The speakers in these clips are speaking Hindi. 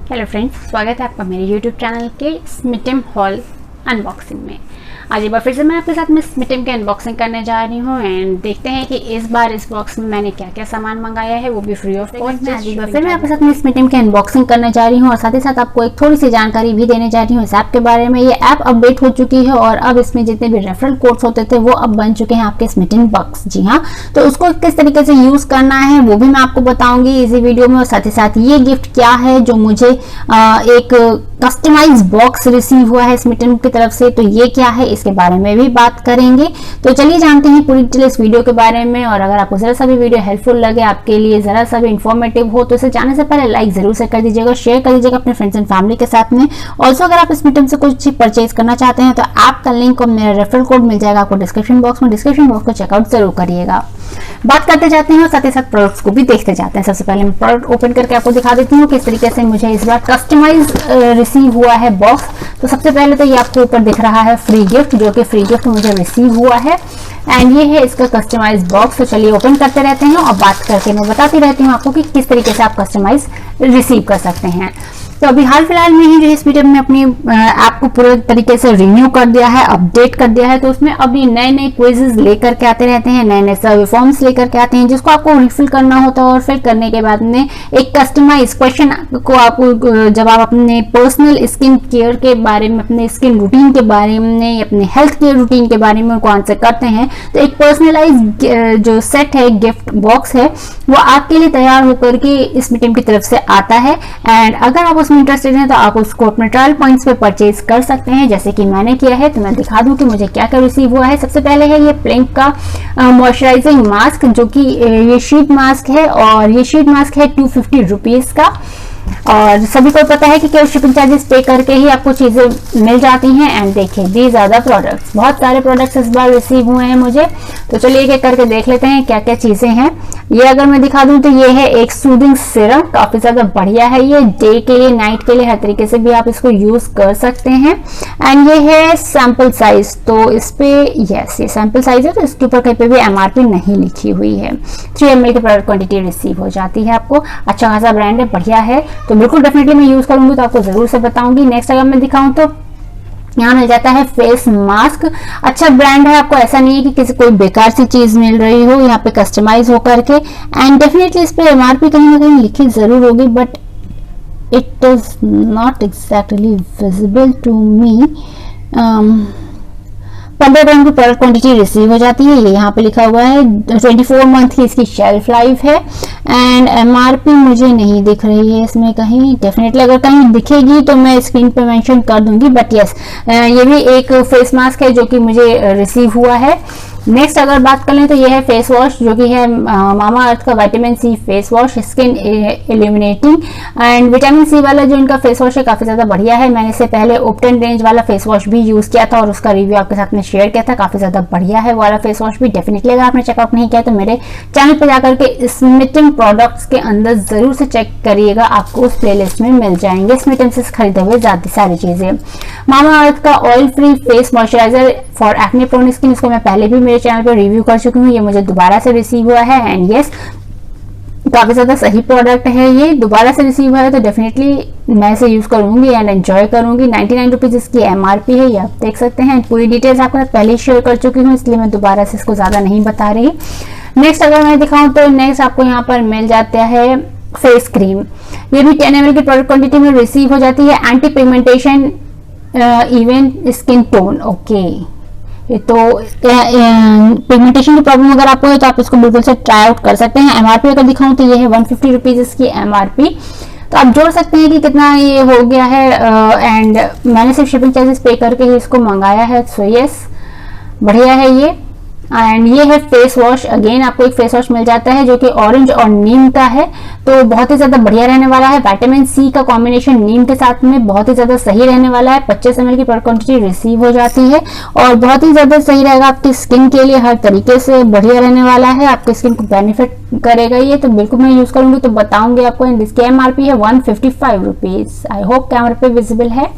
हेलो फ्रेंड्स, स्वागत है आपका मेरे यूट्यूब चैनल के स्मिटन हॉल अनबॉक्सिंग में। आज एक बार फिर से मैं आपके साथ में स्मिटन के अनबॉक्सिंग करने जा रही हूँ एंड देखते हैं कि इस बार इस बॉक्स में मैंने क्या क्या सामान मंगाया है, वो भी फ्री ऑफ कॉस्ट। आज एक बार फिर मैं आपके साथ में स्मिटन के अनबॉक्सिंग करने जा रही हूँ और साथ ही साथ आपको एक थोड़ी सी जानकारी भी देने जा रही हूँ इस ऐप के बारे में। ये ऐप अपडेट हो चुकी है और अब इसमें जितने भी रेफरल कोड्स होते थे वो अब बन चुके हैं आपके स्मिटन बॉक्स। जी हाँ, तो उसको किस तरीके से यूज करना है वो भी मैं आपको बताऊंगी इसी वीडियो में। और साथ ही साथ ये गिफ्ट क्या है जो मुझे एक कस्टमाइज बॉक्स रिसीव हुआ है स्मिटन की तरफ से, तो ये क्या है इसके बारे में भी बात करेंगे। तो चलिए जानते हैं पूरी डिटेल इस वीडियो के बारे में। और अगर आपको जरा सा भी वीडियो हेल्पफुल लगे, आपके लिए जरा सा भी इंफॉर्मेटिव हो, तो इसे जाने से पहले लाइक जरूर से कर दीजिएगा, शेयर कर दीजिएगा अपने फ्रेंड्स एंड फैमिली के साथ में। ऑल्सो अगर आप स्मिटन से कुछ परचेज करना चाहते हैं तो ऐप का लिंक और मेरा रेफरल कोड मिल जाएगा आपको डिस्क्रिप्शन बॉक्स में। डिस्क्रिप्शन बॉक्स को चेकआउट जरूर करिएगा। बात करते जाते हैं और साथ ही साथ प्रोडक्ट्स को भी देखते जाते हैं। सबसे पहले मैं प्रोडक्ट ओपन करके आपको दिखा देती हूँ किस तरीके से मुझे इस बार कस्टमाइज रिसीव हुआ है बॉक्स। तो सबसे पहले तो ये आपको ऊपर दिख रहा है फ्री गिफ्ट, जो कि फ्री गिफ्ट मुझे रिसीव हुआ है एंड ये है इसका कस्टमाइज बॉक्स। तो चलिए ओपन करते रहते हैं और बात करके मैं बताती रहती हूँ आपको कि किस तरीके से आप कस्टमाइज रिसीव कर सकते हैं। तो अभी हाल फिलहाल में ही जो इस वीडियो में अपनी ऐप को पूरे तरीके से रिन्यू कर दिया है, अपडेट कर दिया है। तो उसमें अभी नए नए क्विजेज लेकर के आते रहते हैं, नए नए सर्वे फॉर्म्स लेकर के आते हैं जिसको आपको रिफिल करना होता है। और फिर करने के बाद में एक कस्टमाइज क्वेश्चन को आपको, जब आप अपने पर्सनल स्किन केयर के बारे में, अपने स्किन रूटीन के बारे में, अपने हेल्थ केयर रूटीन के बारे में उनको आंसर करते हैं, तो एक पर्सनलाइज जो सेट है, गिफ्ट बॉक्स है, वो आपके लिए तैयार होकर के स्मिटन की तरफ से आता है। एंड अगर आप उसमें इंटरेस्टेड हैं तो आप उसको अपने ट्रायल पॉइंट्स पे परचेज कर सकते हैं, जैसे कि मैंने किया है। तो मैं दिखा दूं कि मुझे क्या क्या रिसीव हुआ है। सबसे पहले है ये प्लिंक का मॉइस्चराइजिंग मास्क, जो कि ये शीट मास्क है और ये शीट मास्क है 250 रुपीज का। और सभी को पता है कि केवल शिपिंग चार्जेस पे करके ही आपको चीजें मिल जाती हैं। एंड देखिए दीज आर द प्रोडक्ट्स, बहुत सारे प्रोडक्ट्स इस बार रिसीव हुए हैं मुझे। तो चलिए एक एक करके देख लेते हैं क्या क्या चीजें हैं। ये अगर मैं दिखा दूं तो ये है एक सूदिंग सिरम, काफी ज्यादा बढ़िया है ये। डे के लिए, नाइट के लिए, हर तरीके से भी आप इसको यूज कर सकते हैं। एंड ये है सैंपल साइज, तो इस पे यस ये सैंपल साइज है, तो इसके ऊपर कहीं पे भी एमआरपी नहीं लिखी हुई है। 3 ml की प्रोडक्ट क्वांटिटी रिसीव हो जाती है आपको। अच्छा खासा ब्रांड है, बढ़िया है, तो बिल्कुल डेफिनेटली मैं यूज करूंगी तो आपको जरूर से बताऊंगी। नेक्स्ट अगर मैं दिखाऊं तो यहाँ मिल जाता है फेस मास्क। अच्छा ब्रांड है, आपको ऐसा नहीं है कि किसी कोई बेकार सी चीज मिल रही हो, यहाँ पे कस्टमाइज हो करके। एंड डेफिनेटली इस पे एमआरपी कहीं ना कहीं लिखी जरूर होगी, but it is not exactly visible to me. 15 gram की प्रोडक्ट क्वांटिटी रिसीव हो जाती है, ये यहाँ पे लिखा हुआ है। 24 मंथ की इसकी शेल्फ लाइफ है। एंड एमआरपी मुझे नहीं दिख रही है इसमें कहीं। डेफिनेटली अगर कहीं दिखेगी तो मैं स्क्रीन पे मेंशन कर दूंगी, बट यस ये भी एक फेस मास्क है जो कि मुझे रिसीव हुआ है। नेक्स्ट अगर बात कर लें तो ये है फेस वॉश, जो कि है मामा अर्थ का vitamin C face wash, skin illuminating and vitamin C वाला जो इनका फेस वॉश है काफी ज्यादा बढ़िया है। मैंने इससे पहले ओपटन रेंज वाला फेस वॉश भी यूज किया था और उसका रिव्यू आपके साथ में शेयर किया था, काफी ज्यादा बढ़िया है वाला फेस वॉश भी। डेफिनेटली अगर आपने चेकआउट नहीं किया तो मेरे चैनल पर जाकर के स्मिटन प्रोडक्ट्स के अंदर जरूर से चेक करिएगा, आपको उस प्लेलिस्ट में मिल जाएंगे स्मिटन से खरीदे हुए ज्यादा सारी चीजें। मामा अर्थ का oil free face moisturiser for acne prone skin, इसको मैं पहले भी मेरे चैनल पर रिव्यू कर चुकी हूँ, ये मुझे दोबारा से रिसीव हुआ है। एंड यस काफी ज्यादा सही प्रोडक्ट है, ये दोबारा से रिसीव हुआ है तो डेफिनेटली मैं इसे यूज करूंगी एंड एंजॉय करूंगी। 99 रुपीज इसकी एमआरपी है, ये आप देख सकते हैं। पूरी डिटेल्स आपको पहले ही शेयर कर चुकी हूँ, इसलिए मैं दोबारा से इसको ज्यादा नहीं बता रही। नेक्स्ट अगर मैं दिखाऊं तो नेक्स्ट आपको यहाँ पर मिल जाता है फेस क्रीम, ये भी 10 ml की प्रोडक्ट क्वांटिटी में रिसीव हो जाती है। Anti pigmentation even skin tone, okay. तो पिगमेंटेशन की प्रॉब्लम अगर आपको है तो आप इसको बिल्कुल से ट्राई आउट कर सकते हैं। एमआरपी अगर दिखाऊं तो ये है 150 रुपीज इसकी एमआरपी, तो आप जोड़ सकते हैं कि कितना ये हो गया है। एंड मैंने सिर्फ शिपिंग चार्जेस पे करके ही इसको मंगाया है, सो यस बढ़िया है ये। एंड ये है फेस वॉश, अगेन आपको एक फेस वॉश मिल जाता है जो कि ऑरेंज और नीम का है, तो बहुत ही ज्यादा बढ़िया रहने वाला है। विटामिन सी का कॉम्बिनेशन नीम के साथ में बहुत ही ज्यादा सही रहने वाला है। 25 ml की प्रोडक्ट क्वांटिटी रिसीव हो जाती है और बहुत ही ज्यादा सही रहेगा आपकी स्किन के लिए, हर तरीके से बढ़िया रहने वाला है, आपकी स्किन को बेनिफिट करेगा ये। तो बिल्कुल मैं यूज करूंगी तो बताऊंगी आपको। इसकी एमआरपी है 155 रुपीज, आई होप कैमरा पे विजिबल है।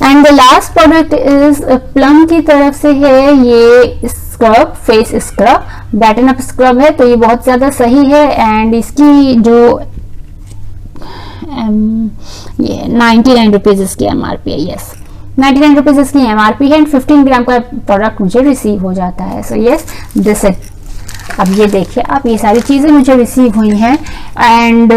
And the last product is Plum की तरफ से है ये scrub, face scrub, batten up scrub है, तो ये बहुत ज्यादा सही है। एंड इसकी जो ये 99 रुपीज़ इसकी MRP है। यस, 99 रुपीज़ इसकी MRP है एंड 15 ग्राम का प्रोडक्ट मुझे रिसीव हो जाता है। So yes, this it. अब ये देखिए आप, ये सारी चीज़ें मुझे रिसीव हुई हैं एंड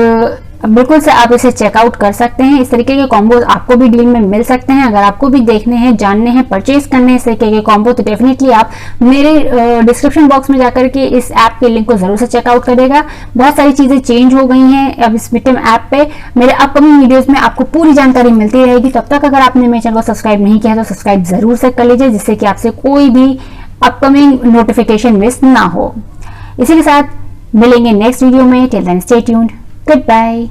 बिल्कुल से आप इसे चेकआउट कर सकते हैं। इस तरीके के कॉम्बोज आपको भी डील में मिल सकते हैं। अगर आपको भी देखने हैं, जानने हैं, परचेज करने हैं इस तरीके के कॉम्बो, तो डेफिनेटली आप मेरे डिस्क्रिप्शन बॉक्स में जाकर के इस ऐप के लिंक को जरूर से चेकआउट करेगा। बहुत सारी चीज़ें चेंज हो गई हैं अब स्मिटम ऐप पे। मेरे अपकमिंग वीडियोज़ में आपको पूरी जानकारी मिलती रहेगी। तब तक अगर आपने मेरे चैनल को सब्सक्राइब नहीं किया तो सब्सक्राइब जरूर से कर लीजिए, जिससे कि आपसे कोई भी अपकमिंग नोटिफिकेशन मिस ना हो। इसी के साथ मिलेंगे नेक्स्ट वीडियो में। Till then stay tuned, good bye.